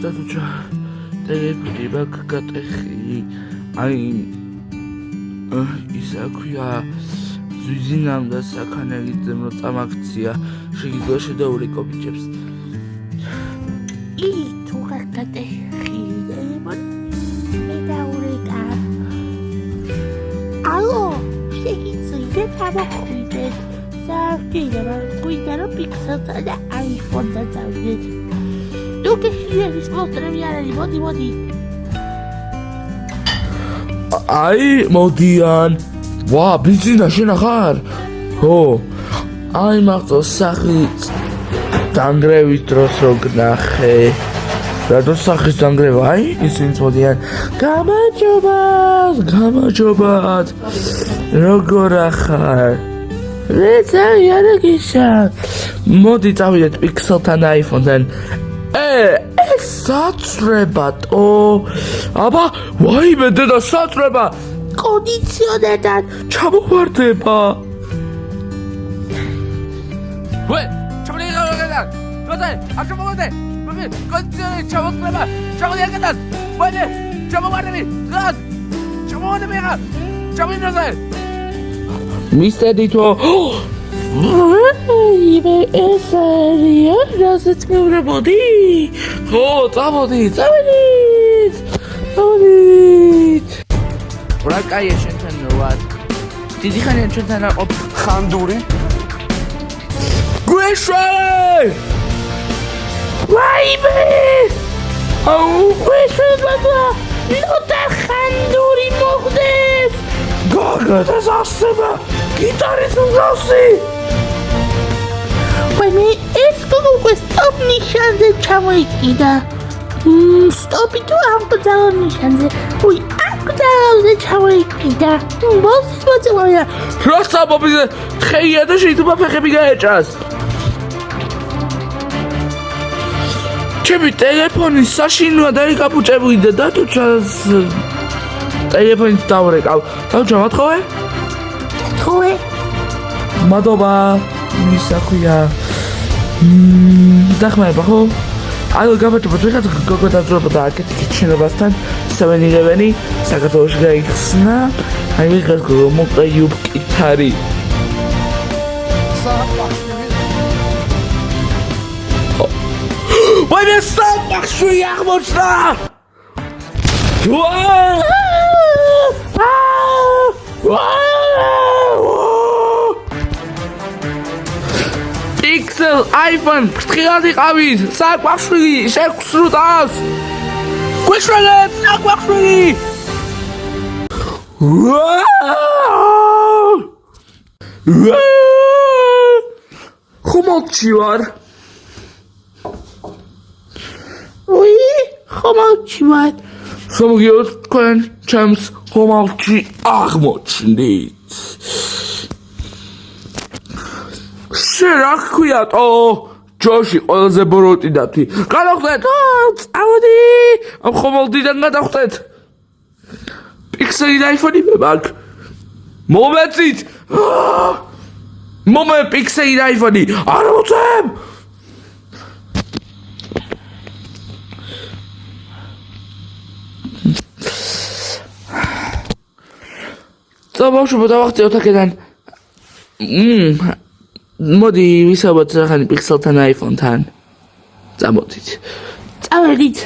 დადუჩა ტელეფონი მაგგატეხი აი ისა ქვია ზუიზინამ და საქანელიძემ რო წამაქცია შეიძლება შედაურეკობიჭებს ი თუ გაგატეხი ტელეფონი მე დაურეკა ალო შეიძლება დავახვიდეთ საერთოდ გვინდა რომ პიქსელსა და აიფონსა დავიდეთ თუ გიხილის მოსტრები არ არის მოდი აი მოდიან ვა ბიზნა შენ ახარ ხო აი მარტო სახი დანგრევის დროს რო გნახე რატო სახის დანგრევა აი ისინი მოდიან გამარჯობათ როგორ ახარ რეცა იარაგიშა მოდი წავიდეთ პიქსელთან აიფონთან საწრებატო აბა ვაიმე დედა საწრება კონდიციონერთან ჩამოვარდება ვე ჩამოვარდება როზე არ ჩამოვარდე მე კონდიციონერი ჩამოვარდება ჩამოვარდება ვე ჩამოვარდები რად ჩამოვარდები რა ჩამოვარდე მისტერი თო იმე ესარია რასაც მეურებოდი ხო წავედით რა კაია შენთან ვარ დიდი ხანია ჩვენთან არ ყოფ ხანდური გვეშვალე ვაიმე აუ გვეშვალე ნოტა ხანდური მოხდეს გაგა და სასება გიტარის მსგავსი ვაიმე ეს უკვე სტოპ ნიშანზე ჩამოიკიდა სტოპი თუ ამ გზავნ ნიშანზე უი ამ გზავნზე ჩამოიკიდა ბოლოს მოწევია როცა მობიზე თხეია და შეიძლება ფეხები გაეჭას ჩემი ტელეფონი საშინოა და იკაპუჭებუიდა და თუ ჩას ტელეფონით დავრეკავ დავჭა მოთხოვე თხოვე მადობა მისახვია დახმარება ხო აი გამარჯობა ვიღაც გოგო დაძრობა და აკეთე ჩინებასთან სევენილევენი საქართველოში გაიხსნა აი ვიღაც გოგო მოყვა იუბკითარი ვაიმე საფახში აღმოჩნდა Pixel, iPhone, ფრთხილად იყავით, საკვაშვილი, შეგსრუდავს. გვეშველეთ, საკვაშვილი. ხომალჩი ვარ. უი, ხომალჩი ვარ. სამოგიოთ თქვენ ჩემს ხომალჩი აღმოჩნდით. რა ქვიატო ჯოში ყველაზე ბოროტი დათვი გადავხდეთ წავედი ამ ხომალდიდან გადავხდეთ პიქსელი და აიფონი მე მაგ მომეწით მომე პიქსელი და აიფონი არ მოწევ წავშობ დავახტიოთ აქედან მოდი ვისაუბროთ ახალი პიქსელთან აიფონთან წამოდით წავედით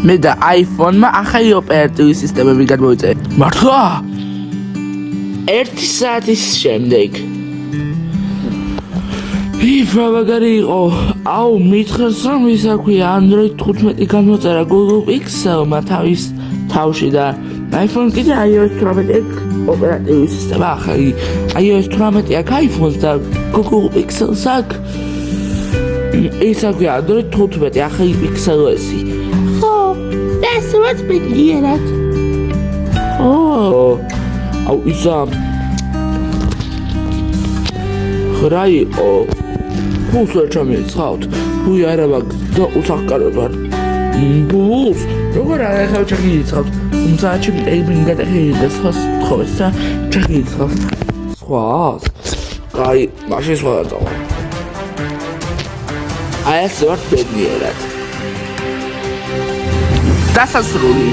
მე და აიფონმა ახალი ოპერატიული სისტემები გადმოვიწერე მართლა 1 საათის შემდეგ იფა მაგარი იყო აუ მითხრს რომ ისა ქვია Android 15 გამოწერა Google Pixel-მა თავის თავში და iPhone კიდე iOS 18 ოპერატიული სისტემა ახალი iOS 18 აქ iPhone-ს და Google Pixel-ს აქ ისა ქვია Android 15 ახალი Pixel-ოსი ხო და ესეც მიდიერად აუ ისა ხრაიო ფულს ვერ ჩამიცხავთ უი არა მაგ და უსახკაროდ ვარ ბულს როგორ არ ახავ ჩაგიცხავთ თუმცა ჩემი ტელეფონი გადახილი და სხვა თხოვეს და ჩაგიცხავთ სხვა აი მაშინ სხვა დავა აი ასე ვარ ბედნიერად. დასასრული